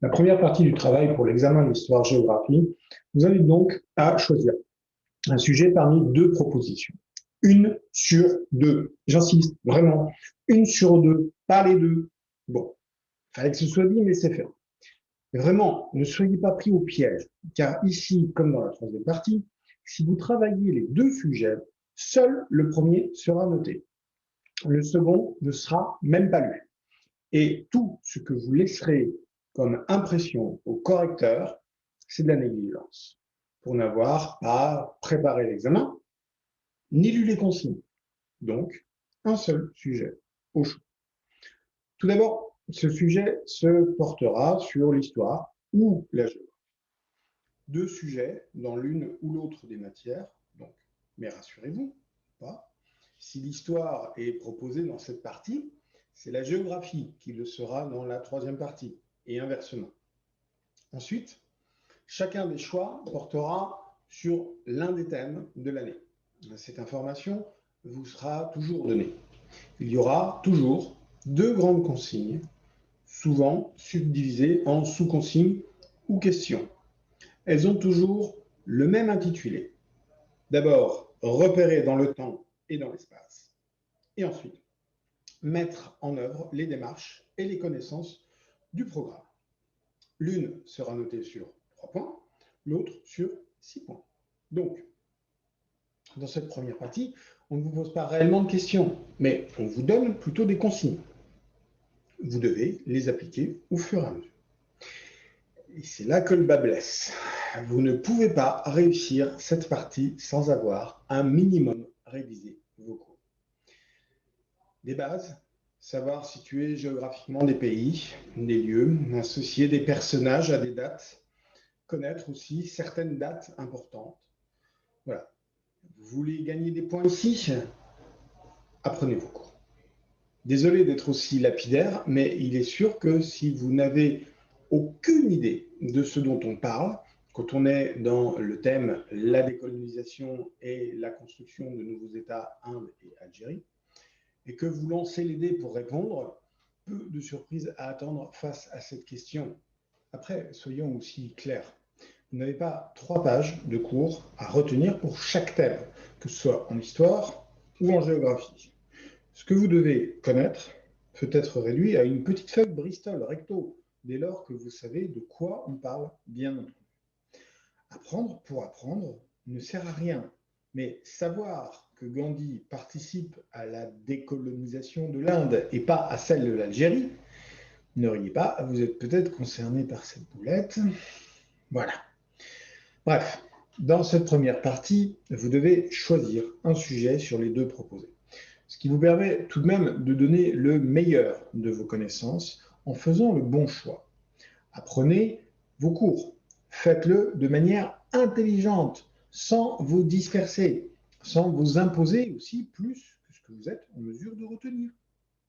La première partie du travail pour l'examen d'histoire-géographie vous invite donc à choisir un sujet parmi deux propositions. Une sur deux. J'insiste, vraiment, une sur deux, pas les deux. Bon, il fallait que ce soit dit, mais c'est fait. Vraiment, ne soyez pas pris au piège, car ici, comme dans la troisième partie, si vous travaillez les deux sujets, seul le premier sera noté. Le second ne sera même pas lu. Et tout ce que vous laisserez comme impression au correcteur, c'est de la négligence, pour n'avoir pas préparé l'examen, ni lu les consignes. Donc, un seul sujet au choix. Tout d'abord, ce sujet se portera sur l'histoire ou la géographie. Deux sujets dans l'une ou l'autre des matières, donc, mais rassurez-vous, pas. Si l'histoire est proposée dans cette partie, c'est la géographie qui le sera dans la troisième partie, et inversement. Ensuite, chacun des choix portera sur l'un des thèmes de l'année. Cette information vous sera toujours donnée. Il y aura toujours deux grandes consignes, souvent subdivisées en sous-consignes ou questions. Elles ont toujours le même intitulé. D'abord, repérer dans le temps et dans l'espace. Et ensuite, mettre en œuvre les démarches et les connaissances du programme. L'une sera notée sur 3 points, l'autre sur 6 points. Donc, dans cette première partie, on ne vous pose pas réellement de questions, mais on vous donne plutôt des consignes. Vous devez les appliquer au fur et à mesure. Et c'est là que le bât blesse. Vous ne pouvez pas réussir cette partie sans avoir un minimum révisé vos cours. Des bases, savoir situer géographiquement des pays, des lieux, associer des personnages à des dates, connaître aussi certaines dates importantes. Voilà. Vous voulez gagner des points ici? Apprenez vos cours. Désolé d'être aussi lapidaire, mais il est sûr que si vous n'avez aucune idée de ce dont on parle, quand on est dans le thème la décolonisation et la construction de nouveaux États, Inde et Algérie, et que vous lancez les dés pour répondre, peu de surprises à attendre face à cette question. Après, soyons aussi clairs. Vous n'avez pas 3 pages de cours à retenir pour chaque thème, que ce soit en histoire ou en géographie. Ce que vous devez connaître peut être réduit à une petite feuille Bristol recto, dès lors que vous savez de quoi on parle, bien entendu. Apprendre pour apprendre ne sert à rien, mais savoir que Gandhi participe à la décolonisation de l'Inde et pas à celle de l'Algérie, ne riez pas, vous êtes peut-être concerné par cette boulette. Voilà. Bref, dans cette première partie, vous devez choisir un sujet sur les deux proposés. Ce qui vous permet tout de même de donner le meilleur de vos connaissances en faisant le bon choix. Apprenez vos cours. Faites-le de manière intelligente, sans vous disperser, sans vous imposer aussi plus que ce que vous êtes en mesure de retenir.